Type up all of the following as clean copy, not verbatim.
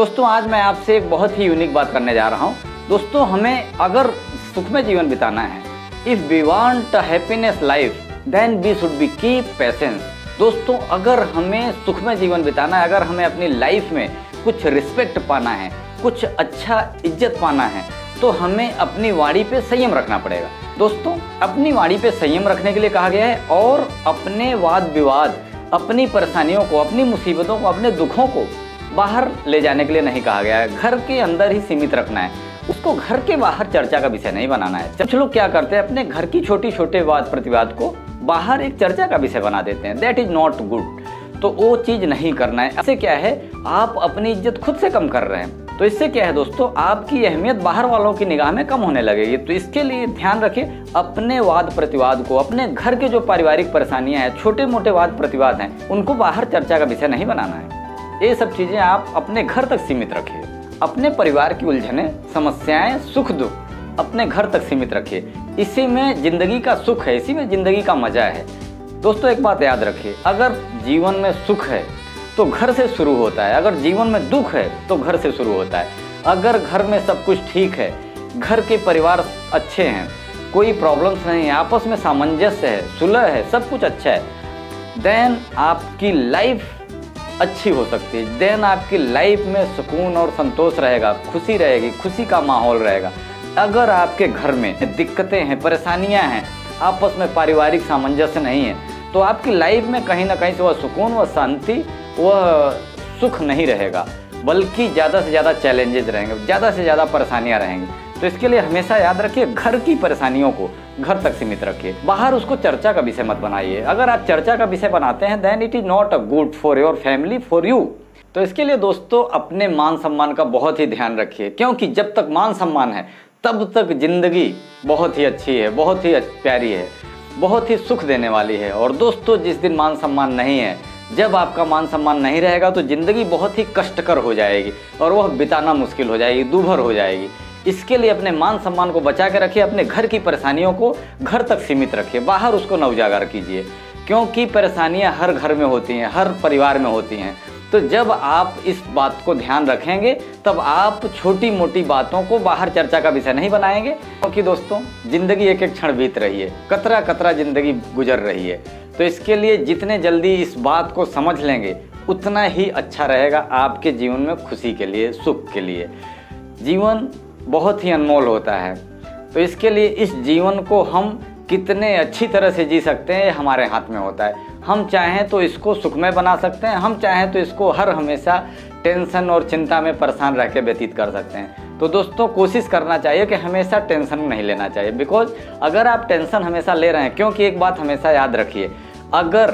दोस्तों आज मैं आपसे एक बहुत ही यूनिक बात करने जा रहा हूँ। दोस्तों हमें अगर सुखमय जीवन बिताना है, if we want a happiness life then we should be keep patience. दोस्तों अगर हमें सुखमय जीवन बिताना है, अगर हमें अपनी लाइफ में कुछ रिस्पेक्ट पाना है, कुछ अच्छा इज्जत पाना है, तो हमें अपनी वाणी पे संयम रखना पड़ेगा। दोस्तों अपनी वाणी पे संयम रखने के लिए कहा गया है और अपने वाद विवाद, अपनी परेशानियों को, अपनी मुसीबतों को, अपने दुखों को बाहर ले जाने के लिए नहीं कहा गया है। घर के अंदर ही सीमित रखना है, उसको घर के बाहर चर्चा का विषय नहीं बनाना है। कुछ लोग क्या करते हैं, अपने घर की छोटी छोटे वाद प्रतिवाद को बाहर एक चर्चा का विषय बना देते हैं। That is not good. तो वो चीज़ नहीं करना है। इससे क्या है, आप अपनी इज्जत खुद से कम कर रहे हैं। तो इससे क्या है दोस्तों, आपकी अहमियत बाहर वालों की निगाह में कम होने लगेगी। तो इसके लिए ध्यान रखिए, अपने वाद प्रतिवाद को, अपने घर के जो पारिवारिक परेशानियां हैं, छोटे मोटे वाद प्रतिवाद हैं, उनको बाहर चर्चा का विषय नहीं बनाना है। ये सब चीज़ें आप अपने घर तक सीमित रखिए। अपने परिवार की उलझनें, समस्याएं, सुख दुख अपने घर तक सीमित रखिए। इसी में ज़िंदगी का सुख है, इसी में ज़िंदगी का मज़ा है। दोस्तों एक बात याद रखिए, अगर जीवन में सुख है तो घर से शुरू होता है, अगर जीवन में दुख है तो घर से शुरू होता है। अगर घर में सब कुछ ठीक है, घर के परिवार अच्छे हैं, कोई प्रॉब्लम्स नहीं है, आपस में सामंजस्य है, सुलह है, सब कुछ अच्छा है, देन आपकी लाइफ अच्छी हो सकती है। देन आपकी लाइफ में सुकून और संतोष रहेगा, खुशी रहेगी, खुशी का माहौल रहेगा। अगर आपके घर में दिक्कतें हैं, परेशानियां हैं, आपस में पारिवारिक सामंजस्य नहीं है, तो आपकी लाइफ में कहीं ना कहीं से वह सुकून, वह शांति, वह सुख नहीं रहेगा, बल्कि ज़्यादा से ज़्यादा चैलेंजेस रहेंगे, ज़्यादा से ज़्यादा परेशानियां रहेंगी। तो इसके लिए हमेशा याद रखिए, घर की परेशानियों को घर तक सीमित रखिए, बाहर उसको चर्चा का विषय मत बनाइए। अगर आप चर्चा का विषय बनाते हैं then it is not a good for your family, for you. तो इसके लिए दोस्तों अपने मान सम्मान का बहुत ही ध्यान रखिए, क्योंकि जब तक मान सम्मान है तब तक जिंदगी बहुत ही अच्छी है, बहुत ही प्यारी है, बहुत ही सुख देने वाली है। और दोस्तों जिस दिन मान सम्मान नहीं है, जब आपका मान सम्मान नहीं रहेगा, तो ज़िंदगी बहुत ही कष्टकर हो जाएगी और वह बिताना मुश्किल हो जाएगी, दूभर हो जाएगी। इसके लिए अपने मान सम्मान को बचा के रखिए, अपने घर की परेशानियों को घर तक सीमित रखिए, बाहर उसको न उजागर कीजिए, क्योंकि परेशानियां हर घर में होती हैं, हर परिवार में होती हैं। तो जब आप इस बात को ध्यान रखेंगे तब आप छोटी मोटी बातों को बाहर चर्चा का विषय नहीं बनाएंगे, क्योंकि दोस्तों ज़िंदगी एक एक क्षण बीत रही है, कतरा कतरा ज़िंदगी गुजर रही है। तो इसके लिए जितने जल्दी इस बात को समझ लेंगे उतना ही अच्छा रहेगा आपके जीवन में, खुशी के लिए, सुख के लिए। जीवन बहुत ही अनमोल होता है, तो इसके लिए इस जीवन को हम कितने अच्छी तरह से जी सकते हैं, ये हमारे हाथ में होता है। हम चाहें तो इसको सुखमय बना सकते हैं, हम चाहें तो इसको हर हमेशा टेंशन और चिंता में परेशान रह के व्यतीत कर सकते हैं। तो दोस्तों कोशिश करना चाहिए कि हमेशा टेंशन नहीं लेना चाहिए, बिकॉज अगर आप टेंशन हमेशा ले रहे हैं, क्योंकि एक बात हमेशा याद रखिए, अगर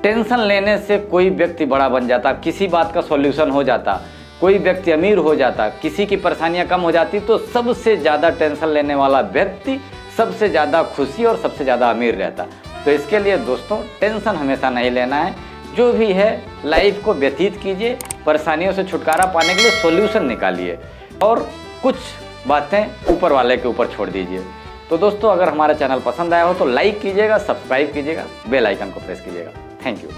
टेंशन लेने से कोई व्यक्ति बड़ा बन जाता, किसी बात का सॉल्यूशन हो जाता, कोई व्यक्ति अमीर हो जाता, किसी की परेशानियां कम हो जाती, तो सबसे ज़्यादा टेंशन लेने वाला व्यक्ति सबसे ज़्यादा खुशी और सबसे ज़्यादा अमीर रहता। तो इसके लिए दोस्तों टेंशन हमेशा नहीं लेना है, जो भी है लाइफ को व्यतीत कीजिए, परेशानियों से छुटकारा पाने के लिए सॉल्यूशन निकालिए और कुछ बातें ऊपर वाले के ऊपर छोड़ दीजिए। तो दोस्तों अगर हमारा चैनल पसंद आया हो तो लाइक कीजिएगा, सब्सक्राइब कीजिएगा, बेल आइकन को प्रेस कीजिएगा। Thank you.